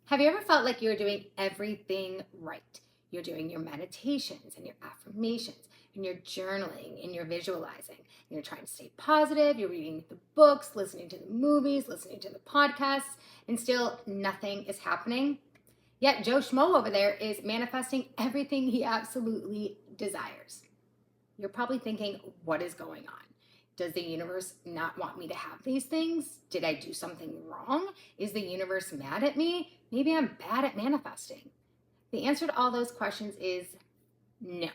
Have you ever felt like you're doing everything right? You're doing your meditations and your affirmations and your journaling and your visualizing. And you're trying to stay positive. You're reading the books, listening to the movies, listening to the podcasts, and still nothing is happening. Yet Joe Schmo over there is manifesting everything he absolutely desires. You're probably thinking, what is going on? Does the universe not want me to have these things? Did I do something wrong? Is the universe mad at me? Maybe I'm bad at manifesting. The answer to all those questions is no.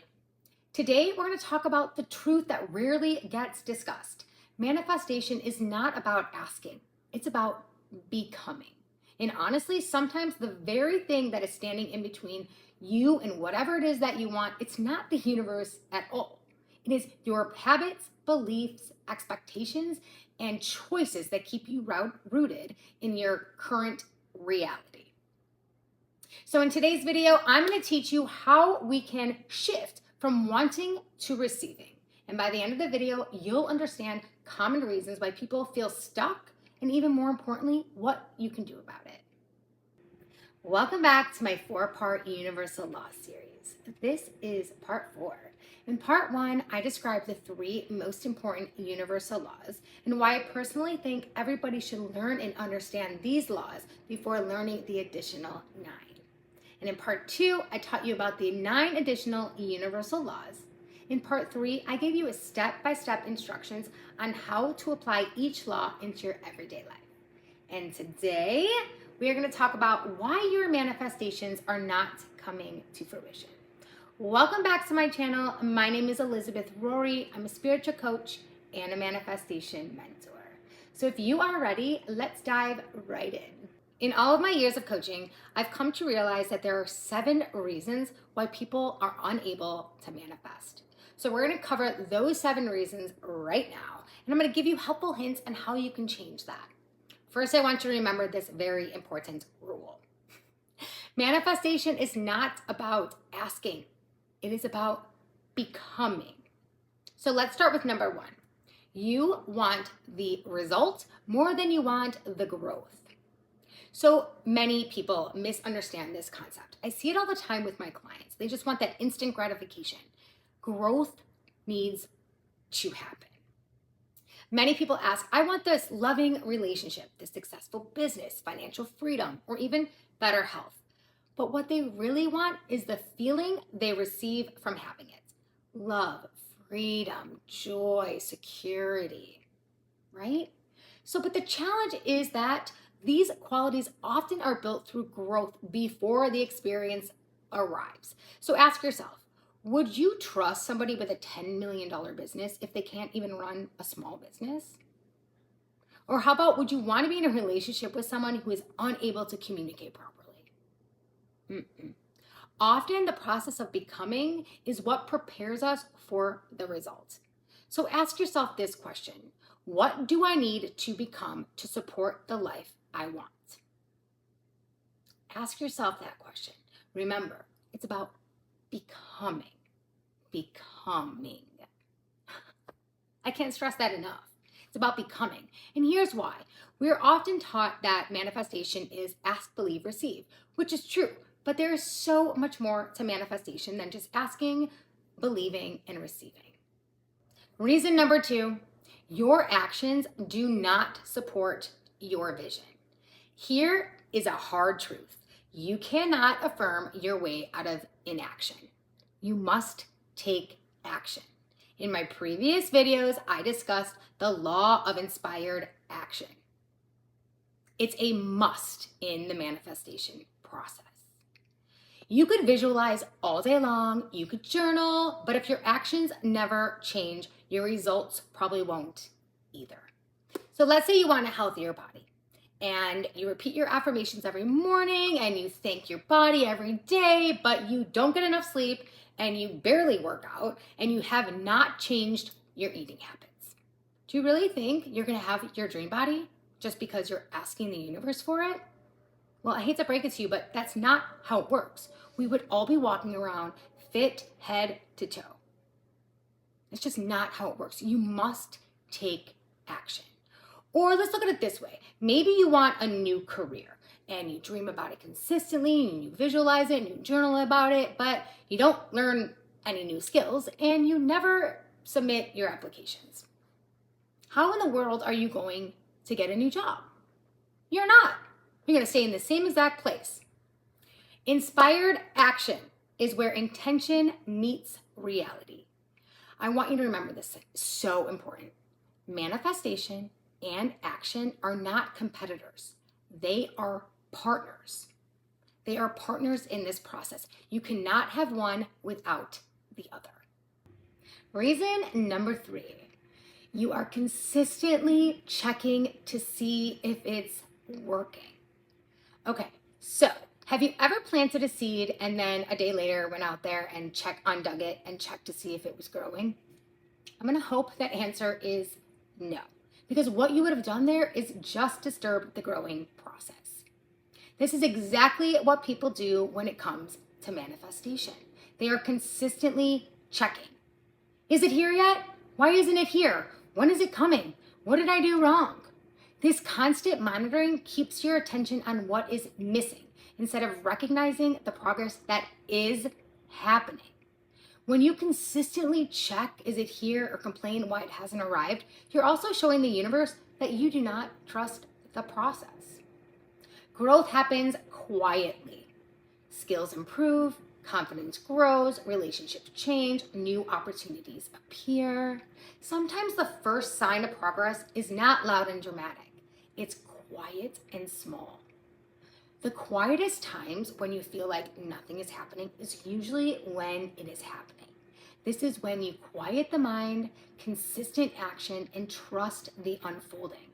Today, we're going to talk about the truth that rarely gets discussed. Manifestation is not about asking. It's about becoming. And honestly, sometimes the very thing that is standing in between you and whatever it is that you want, it's not the universe at all. It is your habits, beliefs, expectations, and choices that keep you rooted in your current reality. So in today's video, I'm going to teach you how we can shift from wanting to receiving. And by the end of the video, you'll understand common reasons why people feel stuck, and even more importantly, what you can do about it. Welcome back to my 4-part Universal Law series. This is part 4. In part 1, I described the 3 most important universal laws and why I personally think everybody should learn and understand these laws before learning the additional 9. And in part 2, I taught you about the 9 additional universal laws. In part 3, I gave you a step-by-step instructions on how to apply each law into your everyday life. And today, we are going to talk about why your manifestations are not coming to fruition. Welcome back to my channel. My name is Elizabeth Rory. I'm a spiritual coach and a manifestation mentor. So if you are ready, let's dive right in. In all of my years of coaching, I've come to realize that there are 7 reasons why people are unable to manifest. So we're going to cover those 7 reasons right now, and I'm going to give you helpful hints on how you can change that. First, I want you to remember this very important rule. Manifestation is not about asking. It is about becoming. So let's start with number 1. You want the result more than you want the growth. So many people misunderstand this concept. I see it all the time with my clients. They just want that instant gratification. Growth needs to happen. Many people ask, I want this loving relationship, this successful business, financial freedom, or even better health. But what they really want is the feeling they receive from having it. Love, freedom, joy, security, right? But the challenge is that these qualities often are built through growth before the experience arrives. So ask yourself, would you trust somebody with a $10 million business if they can't even run a small business? Or how about, would you want to be in a relationship with someone who is unable to communicate properly? Often the process of becoming is what prepares us for the result. So ask yourself this question: what do I need to become to support the life I want? Ask yourself that question. Remember, it's about becoming. Becoming. I can't stress that enough. It's about becoming. And here's why. We are often taught that manifestation is ask, believe, receive, which is true. But there is so much more to manifestation than just asking, believing, and receiving. Reason number 2, your actions do not support your vision. Here is a hard truth. You cannot affirm your way out of inaction. You must take action. In my previous videos, I discussed the law of inspired action. It's a must in the manifestation process. You could visualize all day long, you could journal, but if your actions never change, your results probably won't either. So let's say you want a healthier body and you repeat your affirmations every morning and you thank your body every day, but you don't get enough sleep and you barely work out and you have not changed your eating habits. Do you really think you're going to have your dream body just because you're asking the universe for it? Well, I hate to break it to you, but that's not how it works. We would all be walking around fit head to toe. It's just not how it works. You must take action. Or let's look at it this way. Maybe you want a new career and you dream about it consistently and you visualize it and you journal about it, but you don't learn any new skills and you never submit your applications. How in the world are you going to get a new job? You're not. You're going to stay in the same exact place. Inspired action is where intention meets reality. I want you to remember this. It's so important. Manifestation and action are not competitors. They are partners. They are partners in this process. You cannot have one without the other. Reason number 3, you are consistently checking to see if it's working. Okay, so have you ever planted a seed and then a day later went out there and undug it and checked to see if it was growing? I'm gonna hope that answer is no, because what you would have done there is just disturb the growing process. This is exactly what people do when it comes to manifestation. They are consistently checking. Is it here yet? Why isn't it here? When is it coming? What did I do wrong? This constant monitoring keeps your attention on what is missing instead of recognizing the progress that is happening. When you consistently check, is it here, or complain why it hasn't arrived, you're also showing the universe that you do not trust the process. Growth happens quietly. Skills improve, confidence grows, relationships change, new opportunities appear. Sometimes the first sign of progress is not loud and dramatic. It's quiet and small. The quietest times when you feel like nothing is happening is usually when it is happening. This is when you quiet the mind, consistent action, and trust the unfolding.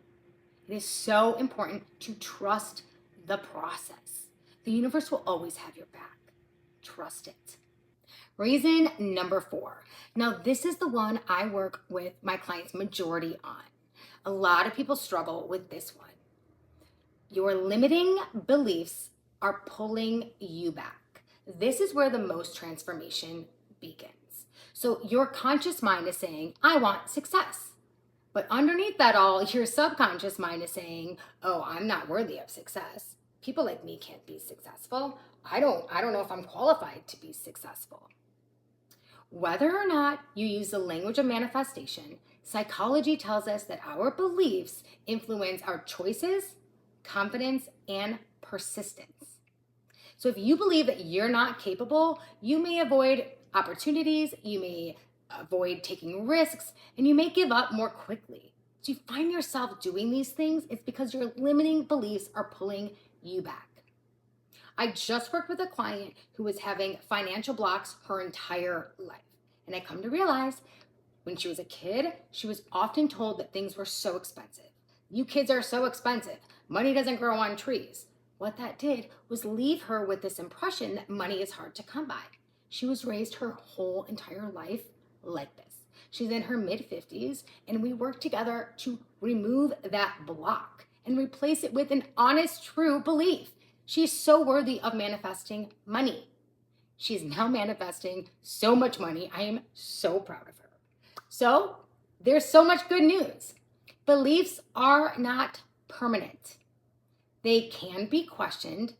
It is so important to trust the process. The universe will always have your back. Trust it. Reason number 4. Now, this is the one I work with my clients majority on. A lot of people struggle with this one. Your limiting beliefs are pulling you back. This is where the most transformation begins. So your conscious mind is saying, I want success. But underneath that all, your subconscious mind is saying, oh, I'm not worthy of success. People like me can't be successful. I don't know if I'm qualified to be successful. Whether or not you use the language of manifestation, psychology tells us that our beliefs influence our choices, confidence, and persistence. So if you believe that you're not capable, you may avoid opportunities, you may avoid taking risks, and you may give up more quickly. So you find yourself doing these things, it's because your limiting beliefs are pulling you back. I just worked with a client who was having financial blocks her entire life. And I come to realize when she was a kid, she was often told that things were so expensive. You kids are so expensive. Money doesn't grow on trees. What that did was leave her with this impression that money is hard to come by. She was raised her whole entire life like this. She's in her mid-50s, and we worked together to remove that block and replace it with an honest, true belief. She's so worthy of manifesting money. She's now manifesting so much money. I am so proud of her. So there's so much good news. Beliefs are not permanent. They can be questioned.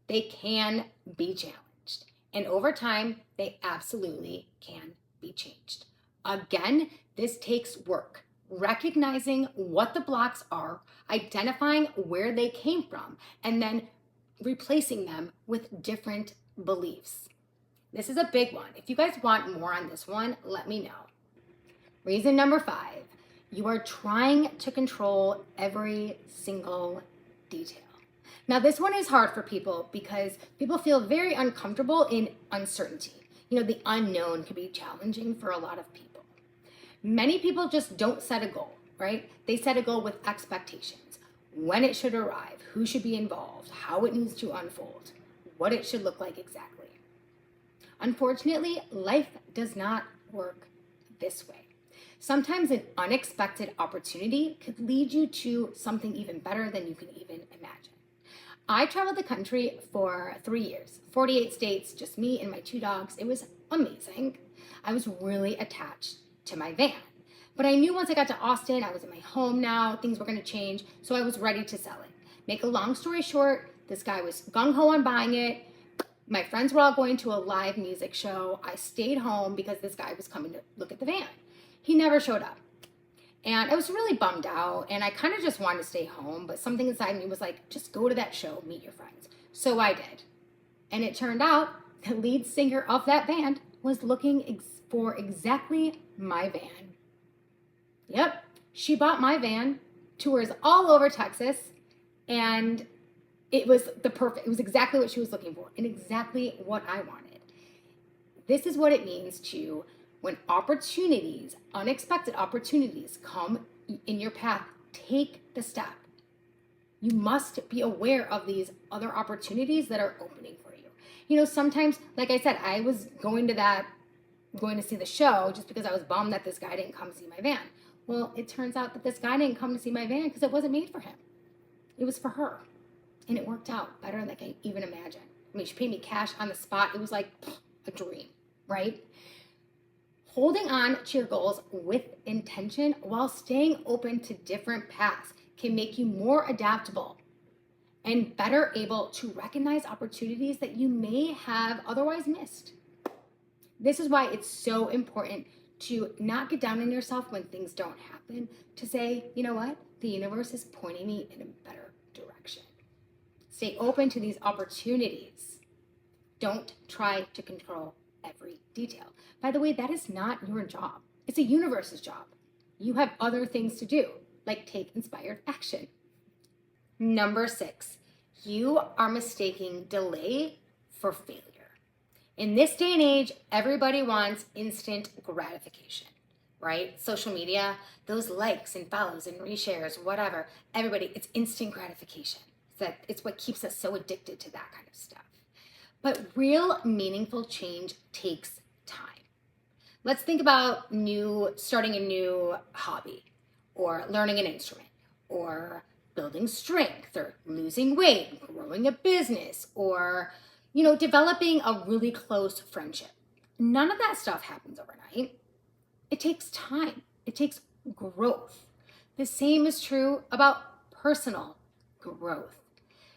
They can be challenged. And over time, they absolutely can be changed. Again, this takes work. Recognizing what the blocks are, identifying where they came from, and then replacing them with different beliefs. This is a big one. If you guys want more on this one, let me know. Reason number 5, you are trying to control every single detail. Now, this one is hard for people because people feel very uncomfortable in uncertainty. The unknown can be challenging for a lot of people. Many people just don't set a goal, right? They set a goal with expectations. When it should arrive, who should be involved, how it needs to unfold, what it should look like exactly. Unfortunately, life does not work this way. Sometimes an unexpected opportunity could lead you to something even better than you can even imagine. I traveled the country for 3 years, 48 states, just me and my 2 dogs. It was amazing. I was really attached to my van. But I knew once I got to Austin, I was in my home now, things were going to change, so I was ready to sell it. Make a long story short, This guy was gung-ho on buying it. My friends were all going to a live music show. I stayed home because this guy was coming to look at the van. He never showed up. And I was really bummed out, and I kind of just wanted to stay home, but something inside me was like, just go to that show, meet your friends. So I did. And it turned out the lead singer of that band was looking for exactly my van. Yep, she bought my van, tours all over Texas, and it was exactly what she was looking for and exactly what I wanted. This is what it means to, when opportunities, unexpected opportunities come in your path, take the step. You must be aware of these other opportunities that are opening for you. You know, sometimes, like I said, I was going to see the show just because I was bummed that this guy didn't come see my van. Well, it turns out that this guy didn't come to see my van because it wasn't made for him. It was for her. And it worked out better than I can even imagine. I mean, she paid me cash on the spot. It was like a dream, right? Holding on to your goals with intention while staying open to different paths can make you more adaptable and better able to recognize opportunities that you may have otherwise missed. This is why it's so important to not get down on yourself when things don't happen, to say, you know what? The universe is pointing me in a better direction. Stay open to these opportunities. Don't try to control every detail. By the way, that is not your job. It's the universe's job. You have other things to do, like take inspired action. Number 6, you are mistaking delay for failure. In this day and age, everybody wants instant gratification, right? Social media, those likes and follows and reshares, whatever, everybody, it's instant gratification. It's what keeps us so addicted to that kind of stuff. But real meaningful change takes time. Let's think about starting a new hobby, or learning an instrument, or building strength, or losing weight, growing a business, or developing a really close friendship. None of that stuff happens overnight. It takes time. It takes growth. The same is true about personal growth.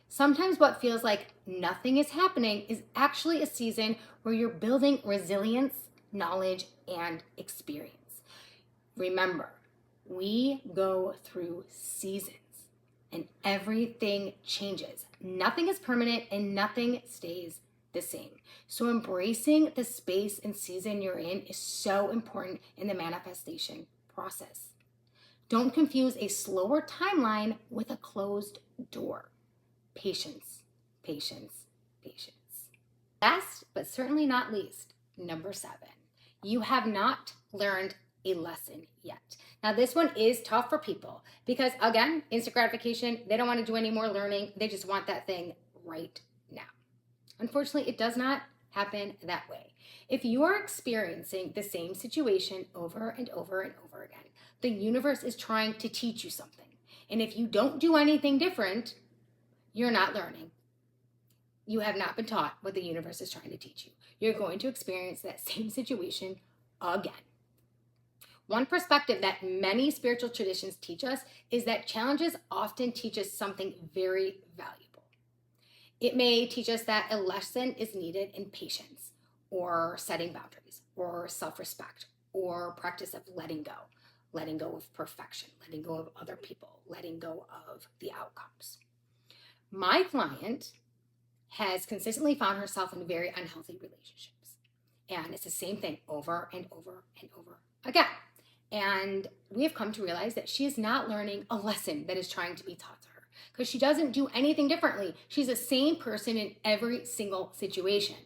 Sometimes what feels like nothing is happening is actually a season where you're building resilience, knowledge, and experience. Remember, we go through seasons and everything changes. Nothing is permanent and nothing stays the same. So embracing the space and season you're in is so important in the manifestation process. Don't confuse a slower timeline with a closed door. Patience, patience, patience. Last, but certainly not least, number 7, you have not learned a lesson yet. Now, this one is tough for people because, again, instant gratification, they don't want to do any more learning. They just want that thing right now. Unfortunately, it does not happen that way. If you are experiencing the same situation over and over and over again, the universe is trying to teach you something. And if you don't do anything different, you're not learning. You have not been taught what the universe is trying to teach you. You're going to experience that same situation again. One perspective that many spiritual traditions teach us is that challenges often teach us something very valuable. It may teach us that a lesson is needed in patience, or setting boundaries, or self-respect, or practice of letting go of perfection, letting go of other people, letting go of the outcomes. My client has consistently found herself in very unhealthy relationships. And it's the same thing over and over and over again. And we have come to realize that she is not learning a lesson that is trying to be taught to her because she doesn't do anything differently. She's the same person in every single situation.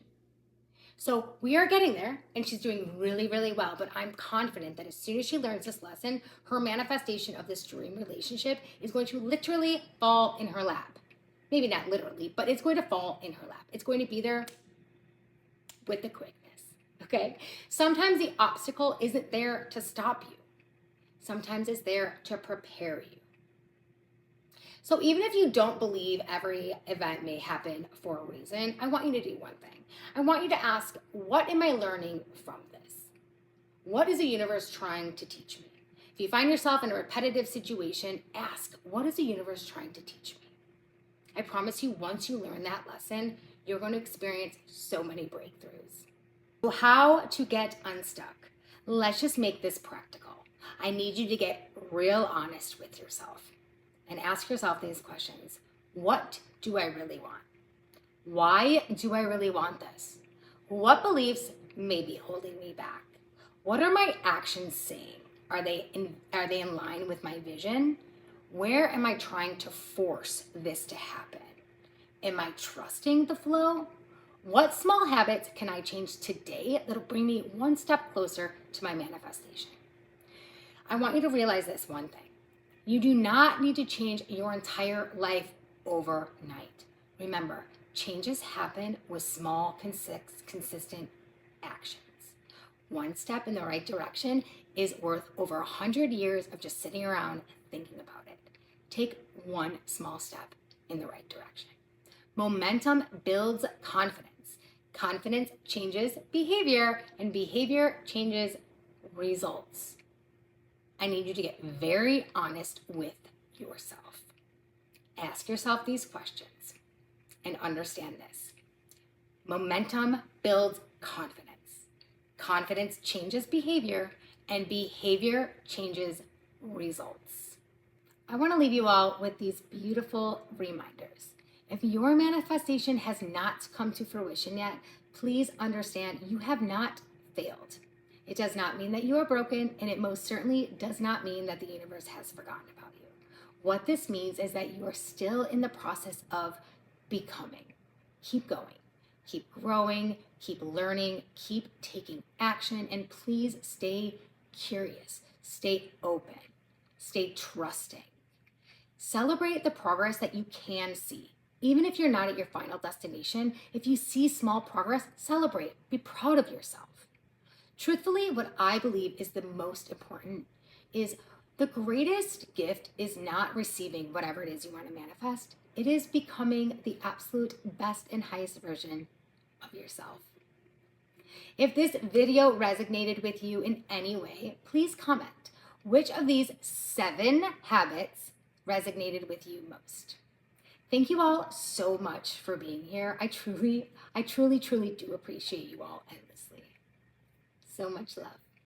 So we are getting there and she's doing really, really well. But I'm confident that as soon as she learns this lesson, her manifestation of this dream relationship is going to literally fall in her lap. Maybe not literally, but it's going to fall in her lap. It's going to be there with the quickness, okay? Sometimes the obstacle isn't there to stop you. Sometimes it's there to prepare you. So even if you don't believe every event may happen for a reason, I want you to do one thing. I want you to ask, what am I learning from this? What is the universe trying to teach me? If you find yourself in a repetitive situation, ask, what is the universe trying to teach me? I promise you, once you learn that lesson, you're going to experience so many breakthroughs. So how to get unstuck? Let's just make this practical. I need you to get real honest with yourself and ask yourself these questions. What do I really want? Why do I really want this? What beliefs may be holding me back? What are my actions saying? Are they in line with my vision? Where am I trying to force this to happen? Am I trusting the flow? What small habits can I change today that'll bring me one step closer to my manifestation? I want you to realize this one thing. You do not need to change your entire life overnight. Remember, changes happen with small, consistent actions. One step in the right direction is worth over 100 years of just sitting around thinking about it. Take one small step in the right direction. Momentum builds confidence. Confidence changes behavior, and behavior changes results. I need you to get very honest with yourself. Ask yourself these questions and understand this. Momentum builds confidence. Confidence changes behavior, and behavior changes results. I want to leave you all with these beautiful reminders. If your manifestation has not come to fruition yet, please understand you have not failed. It does not mean that you are broken, and it most certainly does not mean that the universe has forgotten about you. What this means is that you are still in the process of becoming. Keep going, keep growing, keep learning, keep taking action, and please stay curious, stay open, stay trusting. Celebrate the progress that you can see. Even if you're not at your final destination, if you see small progress, celebrate. Be proud of yourself. Truthfully, what I believe is the most important is the greatest gift is not receiving whatever it is you want to manifest. It is becoming the absolute best and highest version of yourself. If this video resonated with you in any way, please comment. Which of these 7 habits resonated with you most? Thank you all so much for being here. I truly do appreciate you all endlessly. So much love.